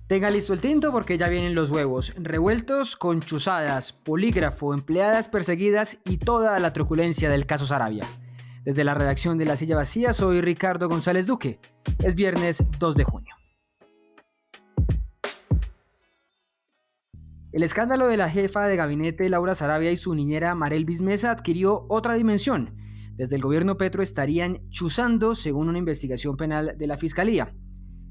Tenga listo el tinto porque ya vienen los huevos, revueltos con chuzadas, polígrafo, empleadas perseguidas y toda la truculencia del caso Sarabia. Desde la redacción de La Silla Vacía soy Ricardo González Duque. Es viernes 2 de junio. El escándalo de la jefa de gabinete Laura Sarabia y su niñera Marelvis Mesa adquirió otra dimensión. Desde el gobierno Petro estarían chuzando según una investigación penal de la Fiscalía.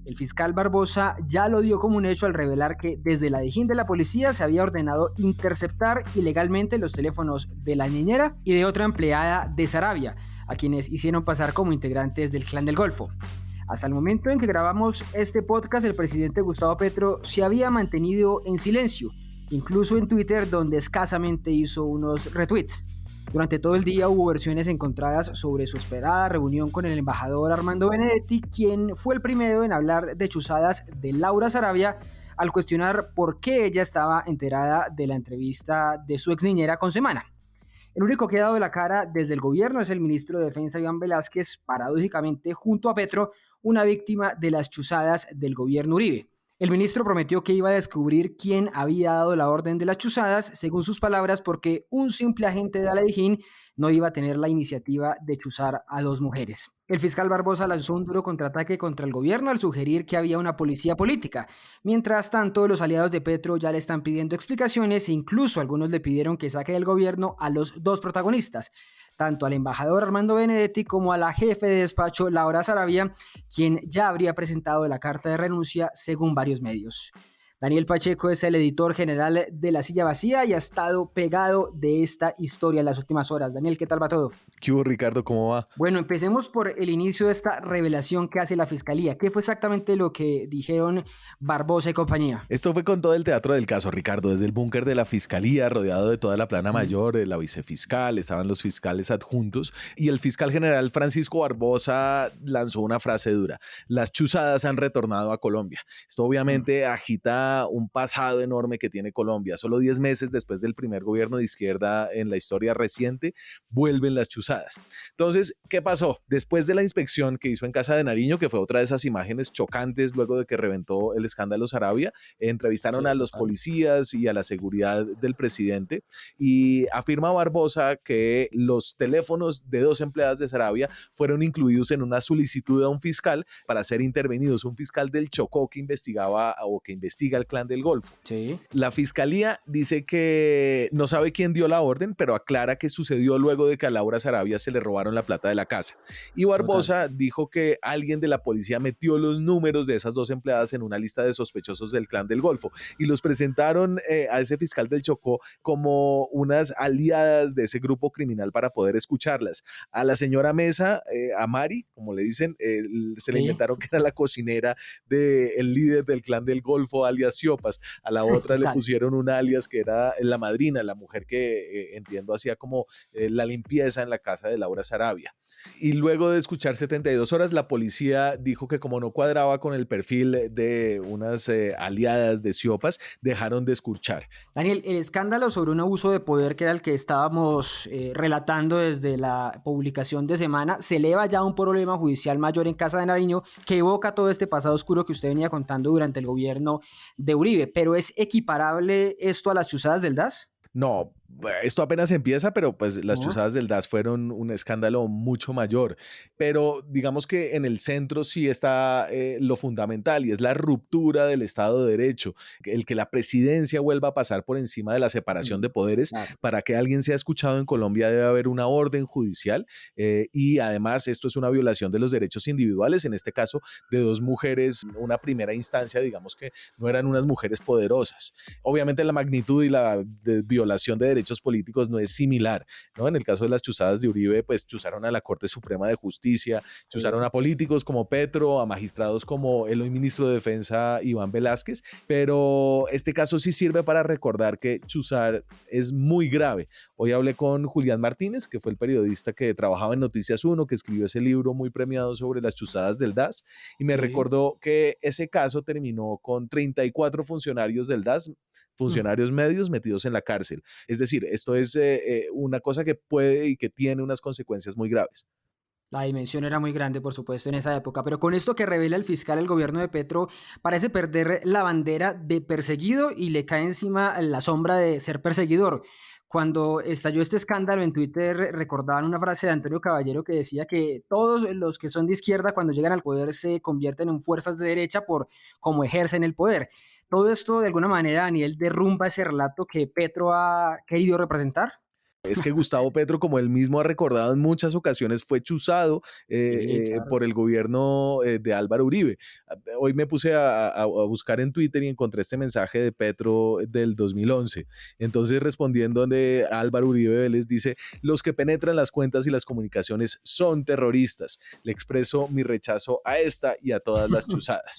El fiscal Barbosa ya lo dio como un hecho al revelar que desde la Dijín de la policía se había ordenado interceptar ilegalmente los teléfonos de la niñera y de otra empleada de Sarabia, a quienes hicieron pasar como integrantes del Clan del Golfo. Hasta el momento en que grabamos este podcast, el presidente Gustavo Petro se había mantenido en silencio, incluso en Twitter, donde escasamente hizo unos retweets. Durante todo el día hubo versiones encontradas sobre su esperada reunión con el embajador Armando Benedetti, quien fue el primero en hablar de chuzadas de Laura Sarabia al cuestionar por qué ella estaba enterada de la entrevista de su ex niñera con Semana. El único que ha dado la cara desde el gobierno es el ministro de Defensa Iván Velázquez, paradójicamente junto a Petro, una víctima de las chuzadas del gobierno Uribe. El ministro prometió que iba a descubrir quién había dado la orden de las chuzadas, según sus palabras, porque un simple agente de la Dijín no iba a tener la iniciativa de chuzar a dos mujeres. El fiscal Barbosa lanzó un duro contraataque contra el gobierno al sugerir que había una policía política. Mientras tanto, los aliados de Petro ya le están pidiendo explicaciones e incluso algunos le pidieron que saque del gobierno a los dos protagonistas, tanto al embajador Armando Benedetti como a la jefe de despacho Laura Sarabia, quien ya habría presentado la carta de renuncia según varios medios. Daniel Pacheco es el editor general de La Silla Vacía y ha estado pegado de esta historia en las últimas horas. Daniel, ¿qué tal va todo? ¿Qué hubo, Ricardo? ¿Cómo va? Bueno, empecemos por el inicio de esta revelación que hace la Fiscalía. ¿Qué fue exactamente lo que dijeron Barbosa y compañía? Esto fue con todo el teatro del caso, Ricardo, desde el búnker de la Fiscalía, rodeado de toda la plana mayor, la vicefiscal, estaban los fiscales adjuntos y el fiscal general Francisco Barbosa lanzó una frase dura: las chuzadas han retornado a Colombia. Esto obviamente agita un pasado enorme que tiene Colombia. Solo 10 meses después del primer gobierno de izquierda en la historia reciente, vuelven las chuzadas. Entonces, ¿qué pasó? Después de la inspección que hizo en Casa de Nariño, que fue otra de esas imágenes chocantes luego de que reventó el escándalo Sarabia, entrevistaron a los policías y a la seguridad del presidente y afirma Barbosa que los teléfonos de dos empleadas de Sarabia fueron incluidos en una solicitud a un fiscal para ser intervenidos, un fiscal del Chocó que investigaba o que investiga el Clan del Golfo. Sí. La fiscalía dice que no sabe quién dio la orden, pero aclara que sucedió luego de que a Laura Sarabia se le robaron la plata de la casa. Y Barbosa dijo que alguien de la policía metió los números de esas dos empleadas en una lista de sospechosos del Clan del Golfo y los presentaron a ese fiscal del Chocó como unas aliadas de ese grupo criminal para poder escucharlas. A la señora Mesa, a Mari, como le dicen, se le inventaron que era la cocinera del líder del Clan del Golfo, alias Siopas. A la otra le pusieron un alias que era la madrina, la mujer que entiendo hacía como la limpieza en la casa de Laura Sarabia. Y luego de escuchar 72 horas, la policía dijo que como no cuadraba con el perfil de unas aliadas de Siopas, dejaron de escuchar. Daniel, el escándalo sobre un abuso de poder que era el que estábamos relatando desde la publicación de Semana se eleva ya a un problema judicial mayor en Casa de Nariño que evoca todo este pasado oscuro que usted venía contando durante el gobierno de Uribe. ¿Pero es equiparable esto a las chuzadas del DAS? No, esto apenas empieza, pero pues las chuzadas del DAS fueron un escándalo mucho mayor. Pero digamos que en el centro sí está lo fundamental y es la ruptura del Estado de Derecho, el que la presidencia vuelva a pasar por encima de la separación de poderes. Para que alguien sea escuchado en Colombia debe haber una orden judicial y además esto es una violación de los derechos individuales, en este caso de dos mujeres, una primera instancia, digamos que no eran unas mujeres poderosas. Obviamente la magnitud y la violación de derechos políticos no es similar, ¿no? En el caso de las chuzadas de Uribe, pues chuzaron a la Corte Suprema de Justicia, chuzaron a políticos como Petro, a magistrados como el hoy ministro de Defensa Iván Velázquez, pero este caso sí sirve para recordar que chuzar es muy grave. Hoy hablé con Julián Martínez, que fue el periodista que trabajaba en Noticias 1, que escribió ese libro muy premiado sobre las chuzadas del DAS, y me recordó que ese caso terminó con 34 funcionarios del DAS, funcionarios medios metidos en la cárcel. Es decir, esto es una cosa que puede y que tiene unas consecuencias muy graves. La dimensión era muy grande, por supuesto, en esa época, pero con esto que revela el fiscal, el gobierno de Petro parece perder la bandera de perseguido y le cae encima la sombra de ser perseguidor. Cuando estalló este escándalo en Twitter, recordaban una frase de Antonio Caballero que decía que todos los que son de izquierda cuando llegan al poder se convierten en fuerzas de derecha por cómo ejercen el poder. Todo esto, de alguna manera, Daniel, derrumba ese relato que Petro ha querido representar. Es que Gustavo Petro, como él mismo ha recordado en muchas ocasiones, fue chuzado Sí, claro. por el gobierno de Álvaro Uribe. Hoy me puse a buscar en Twitter y encontré este mensaje de Petro del 2011. Entonces, respondiendo a Álvaro Uribe Vélez, dice, los que penetran las cuentas y las comunicaciones son terroristas. Le expreso mi rechazo a esta y a todas las chuzadas.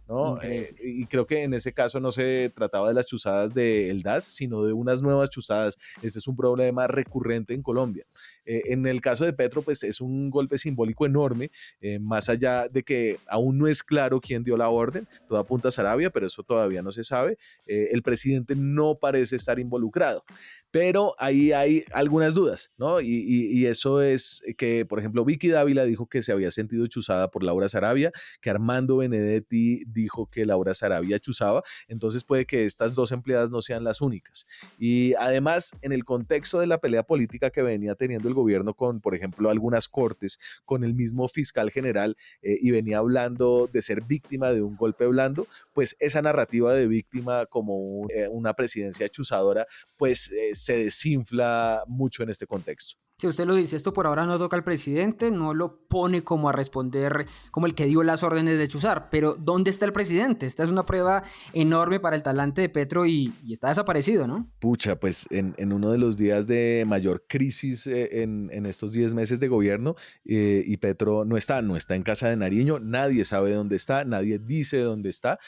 ¿No? Increíble. Y creo que en ese caso no se trataba de las chuzadas del DAS, sino de unas nuevas chuzadas. Este es un problema recurrente en Colombia. En el caso de Petro, pues es un golpe simbólico enorme, más allá de que aún no es claro quién dio la orden, todo apunta a Sarabia, pero eso todavía no se sabe. El presidente no parece estar involucrado, pero ahí hay algunas dudas, ¿no? Y eso es que, por ejemplo, Vicky Dávila dijo que se había sentido chuzada por Laura Sarabia, que Armando Benedetti dijo que Laura Sarabia chuzaba, entonces puede que estas dos empleadas no sean las únicas. Y además, en el contexto de la pelea política que venía teniendo el gobierno con, por ejemplo, algunas cortes, con el mismo fiscal general, y venía hablando de ser víctima de un golpe blando, pues esa narrativa de víctima como una presidencia chuzadora, pues se desinfla mucho en este contexto. Si usted lo dice, esto por ahora no toca al presidente, no lo pone como a responder como el que dio las órdenes de chuzar, pero ¿dónde está el presidente? Esta es una prueba enorme para el talante de Petro y está desaparecido, ¿no? Pucha, pues en uno de los días de mayor crisis en estos 10 meses de gobierno, y Petro no está en casa de Nariño, nadie sabe dónde está, nadie dice dónde está.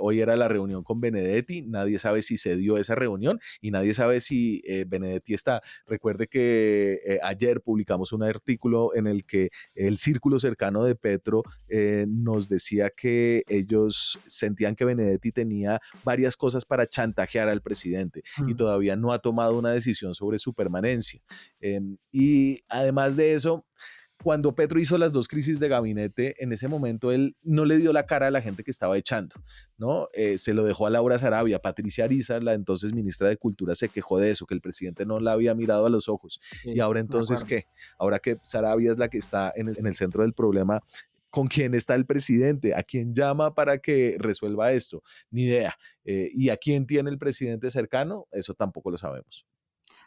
Hoy era la reunión con Benedetti, nadie sabe si se dio esa reunión y nadie sabe si Benedetti está. Recuerde que ayer publicamos un artículo en el que el círculo cercano de Petro nos decía que ellos sentían que Benedetti tenía varias cosas para chantajear al presidente y Mm. todavía no ha tomado una decisión sobre su permanencia. Y además de eso, cuando Petro hizo las dos crisis de gabinete, en ese momento él no le dio la cara a la gente que estaba echando, ¿no? Se lo dejó a Laura Sarabia. Patricia Ariza, la entonces ministra de Cultura, se quejó de eso, que el presidente no la había mirado a los ojos. Y Sí, ahora me entonces, acuerdo. ¿qué? Ahora que Sarabia es la que está en el centro del problema, ¿con quién está el presidente? ¿A quién llama para que resuelva esto? Ni idea. ¿Y a quién tiene el presidente cercano? Eso tampoco lo sabemos.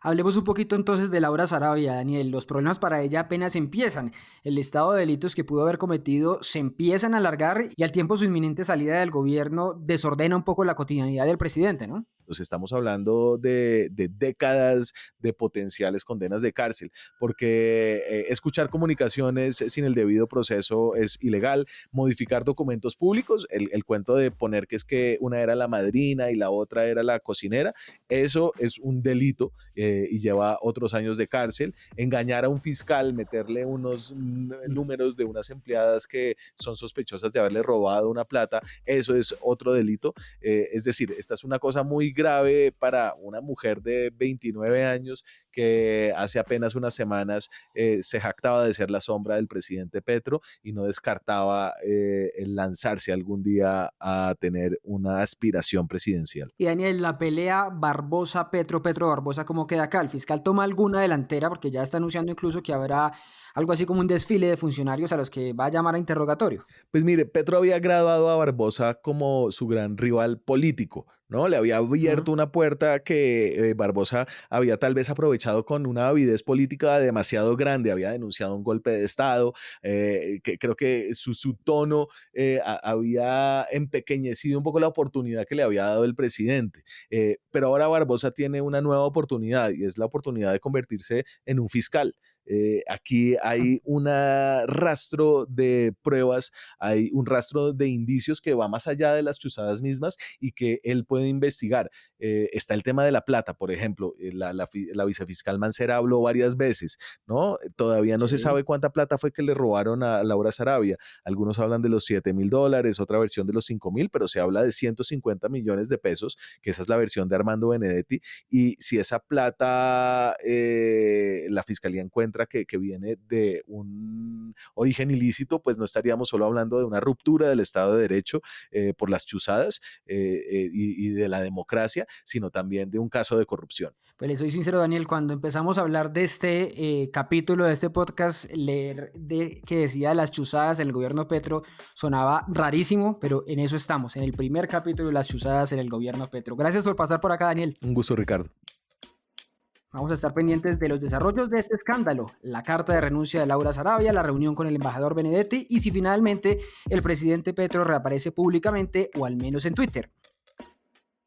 Hablemos un poquito entonces de Laura Sarabia, Daniel. Los problemas para ella apenas empiezan. El listado de delitos que pudo haber cometido se empiezan a alargar y al tiempo su inminente salida del gobierno desordena un poco la cotidianidad del presidente, ¿no? Pues estamos hablando de décadas de potenciales condenas de cárcel, porque escuchar comunicaciones sin el debido proceso es ilegal, modificar documentos públicos, el cuento de poner que es que una era la madrina y la otra era la cocinera, eso es un delito y lleva otros años de cárcel, engañar a un fiscal, meterle unos Mm. números de unas empleadas que son sospechosas de haberle robado una plata, eso es otro delito. Es decir, esta es una cosa muy grave para una mujer de 29 años que hace apenas unas semanas se jactaba de ser la sombra del presidente Petro y no descartaba el lanzarse algún día a tener una aspiración presidencial. Y Daniel, la pelea Barbosa-Petro, Petro-Barbosa, ¿cómo queda acá? ¿El fiscal toma alguna delantera? Porque ya está anunciando incluso que habrá algo así como un desfile de funcionarios a los que va a llamar a interrogatorio. Pues mire, Petro había graduado a Barbosa como su gran rival político, ¿no? Le había Ujú. abierto una puerta que Barbosa había tal vez aprovechado con una avidez política demasiado grande, había denunciado un golpe de Estado, que creo que su tono había empequeñecido un poco la oportunidad que le había dado el presidente. Pero ahora Barbosa tiene una nueva oportunidad y es la oportunidad de convertirse en un fiscal. Aquí hay un rastro de pruebas, hay un rastro de indicios que va más allá de las chuzadas mismas y que él puede investigar. Está el tema de la plata, por ejemplo, la vicefiscal Mancera habló varias veces, ¿no? Todavía no se Sí. sabe cuánta plata fue que le robaron a Laura Sarabia. Algunos hablan de los $7,000, otra versión de los 5,000, pero se habla de 150 millones de pesos, que esa es la versión de Armando Benedetti. Y si esa plata la fiscalía encuentra demuestra que viene de un origen ilícito, pues no estaríamos solo hablando de una ruptura del Estado de Derecho por las chuzadas y de la democracia, sino también de un caso de corrupción. Pues le soy sincero, Daniel, cuando empezamos a hablar de este capítulo de este podcast, leer de que decía las chuzadas en el gobierno Petro sonaba rarísimo, pero en eso estamos, en el primer capítulo de las chuzadas en el gobierno Petro. Gracias por pasar por acá, Daniel. Un gusto, Ricardo. Vamos a estar pendientes de los desarrollos de este escándalo, la carta de renuncia de Laura Sarabia, la reunión con el embajador Benedetti y si finalmente el presidente Petro reaparece públicamente o al menos en Twitter.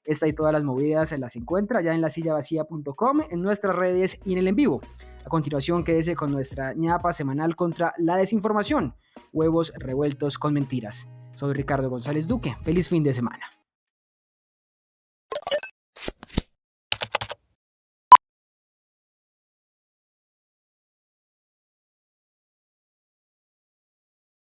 Esta y todas las movidas las encuentra ya en lasillavacía.com, en nuestras redes y en el en vivo. A continuación, quédese con nuestra ñapa semanal contra la desinformación, huevos revueltos con mentiras. Soy Ricardo González Duque. Feliz fin de semana.